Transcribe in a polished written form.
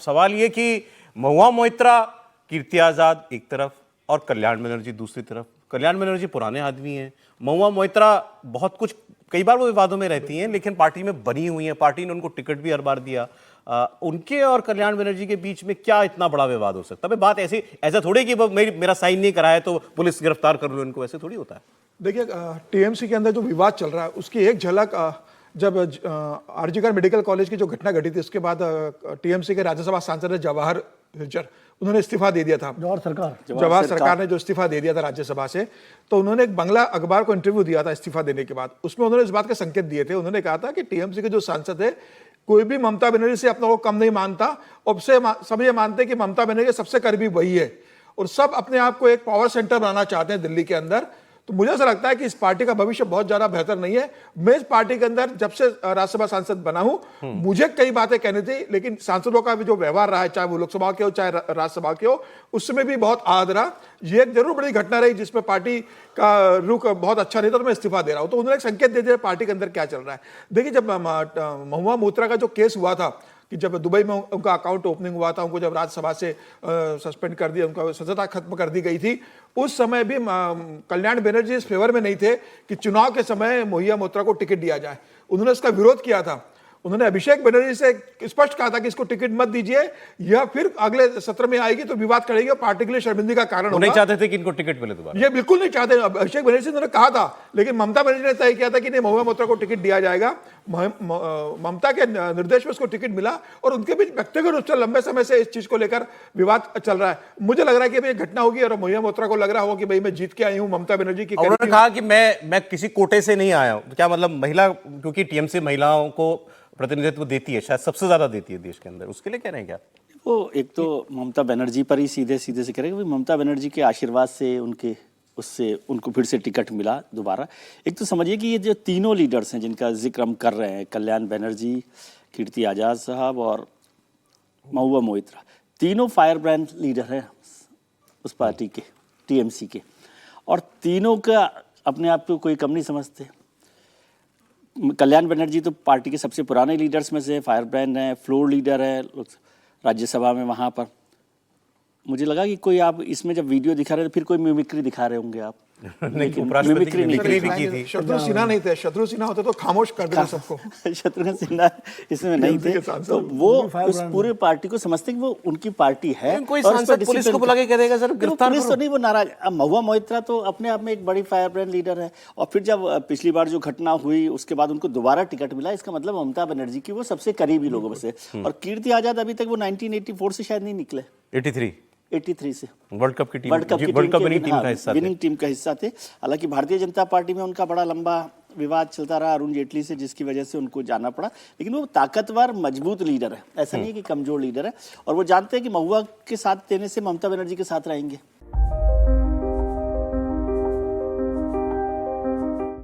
सवाल ये कि महुआ मोइत्रा, कीर्ति आजाद एक तरफ और कल्याण बनर्जी दूसरी तरफ। कल्याण बनर्जी पुराने आदमी हैं, महुआ मोइत्रा बहुत कुछ, कई बार वो विवादों में रहती हैं लेकिन पार्टी में बनी हुई हैं, पार्टी ने उनको टिकट भी हर बार दिया। उनके और कल्याण बनर्जी के बीच में क्या इतना बड़ा विवाद हो सकता है? बात ऐसी, ऐसा थोड़ी कि मेरा साइन नहीं कराया तो पुलिस गिरफ्तार कर लो इनको, ऐसे थोड़ी होता है। देखिए, टीएमसी के अंदर जो विवाद चल रहा है उसकी एक झलक जब आरजीकर मेडिकल कॉलेज की जो घटना घटी थी उसके बाद टीएमसी के राज्यसभा सांसद जवाहर हिजर, उन्होंने इस्तीफा दे दिया था। जवाहर सरकार ने जो इस्तीफा दे दिया था राज्यसभा से, तो उन्होंने एक बंगला अखबार को इंटरव्यू दिया था इस्तीफा देने के बाद। उसमें उन्होंने इस बात के संकेत दिए थे, उन्होंने कहा था कि टीएमसी के जो सांसद है कोई भी ममता बनर्जी से अपना को कम नहीं मानता, और सब ये मानते हैं कि ममता बनर्जी सबसे करीबी वही है, और सब अपने आप को एक पावर सेंटर बनाना चाहते हैं दिल्ली के अंदर। तो मुझे ऐसा लगता है कि इस पार्टी का भविष्य बहुत ज्यादा बेहतर नहीं है। मैं इस पार्टी के अंदर जब से राज्यसभा सांसद बना हूं, मुझे कई बातें कहनी थी, लेकिन सांसदों का भी जो व्यवहार रहा है, चाहे वो लोकसभा के हो चाहे राज्यसभा के हो, उसमें भी बहुत आद रहा। ये एक जरूर बड़ी घटना रही जिसमें पार्टी का रुख बहुत अच्छा नहीं था, तो मैं इस्तीफा दे रहा हूं। तो उन्होंने एक संकेत दे दिया पार्टी के अंदर क्या चल रहा है। देखिए, जब महुआ मोइत्रा का जो केस हुआ था कि जब दुबई में उनका अकाउंट ओपनिंग हुआ था, उनको जब राज्यसभा से सस्पेंड कर दिया, उनका सजता खत्म कर दी गई थी, उस समय भी कल्याण बनर्जी इस फेवर में नहीं थे कि चुनाव के समय महुआ मोइत्रा को टिकट दिया जाए। उन्होंने इसका विरोध किया था। उन्होंने अभिषेक बनर्जी से स्पष्ट कहा था कि इसको टिकट मत दीजिए, यह फिर अगले सत्र में आएगी तो विवाद करेगी और पार्टी के लिए शर्मिंदगी का कारण होगा। नहीं चाहते थे कि इनको टिकट मिले दोबारा, ये बिल्कुल नहीं चाहते। अभिषेक बनर्जी ने कहा था, लेकिन ममता बनर्जी ने तय किया था कि नहीं, महुआ मोइत्रा को टिकट दिया जाएगा। ममता के निर्देश में उसको टिकट मिला, और उनके बीच व्यक्तिगत रूप से लंबे समय से इस चीज को लेकर विवाद चल रहा है। मुझे लग रहा है कि भाई घटना होगी और महुआ मोइत्रा को लग रहा होगा कि भाई मैं जीत के आई हूं ममता बनर्जी की। उन्होंने कहा कि मैं किसी कोटे से नहीं आया हूं। क्या मतलब महिला, क्योंकि टीएमसी महिलाओं को प्रतिनिधित्व देती है, शायद सबसे ज्यादा देती है देश के अंदर, उसके लिए कह रहे हैं क्या? वो एक तो ममता बनर्जी पर ही सीधे से करेंगे, ममता बनर्जी के आशीर्वाद से उनको फिर से टिकट मिला दोबारा। एक तो समझिए कि ये जो तीनों लीडर्स हैं जिनका जिक्र हम कर रहे हैं, कल्याण बनर्जी, कीर्ति आजाद साहब और महुआ मोइत्रा, तीनों फायर ब्रांड लीडर हैं उस पार्टी के, टीएमसी के, और तीनों का अपने आप को कोई कम नहीं समझते। कल्याण बनर्जी तो पार्टी के सबसे पुराने लीडर्स में से, फायर ब्रांड है, फ्लोर लीडर है राज्यसभा में। वहाँ पर मुझे लगा कि कोई आप इसमें जब वीडियो दिखा रहे थे फिर कोई मिमिक्री दिखा रहे होंगे आप। मिमिक्री नहीं थी। शत्रुघ्न सिन्हा नहीं थे, शत्रुघ्न सिन्हा होते तो खामोश कर देते सबको। शत्रुघ्न सिन्हा इसमें नहीं थे, तो वो उस पूरे पार्टी को समझते कि वो उनकी पार्टी है। कोई सांसद पुलिस को बुला के कह देगा सर गिरफ्तार पुलिस तो नहीं, वो नाराज। महुआ मोइत्रा तो अपने आप में एक बड़ी फायर ब्रांड लीडर है, और फिर जब पिछली बार जो घटना हुई उसके बाद उनको दोबारा टिकट मिला, इसका मतलब ममता बनर्जी की वो सबसे करीबी लोगों में से। और कीर्ति आजाद अभी तक वो 1984 से शायद नहीं निकले, 83 से वर्ल्ड कप की विनिंग टीम का हिस्सा थे। हालांकि भारतीय जनता पार्टी में उनका बड़ा लंबा विवाद चलता रहा अरुण जेटली से, जिसकी वजह से उनको जाना पड़ा। लेकिन वो ताकतवर मजबूत लीडर है, ऐसा नहीं है कि कमजोर लीडर है, और वो जानते हैं कि महुआ के साथ देने से ममता बनर्जी के साथ रहेंगे।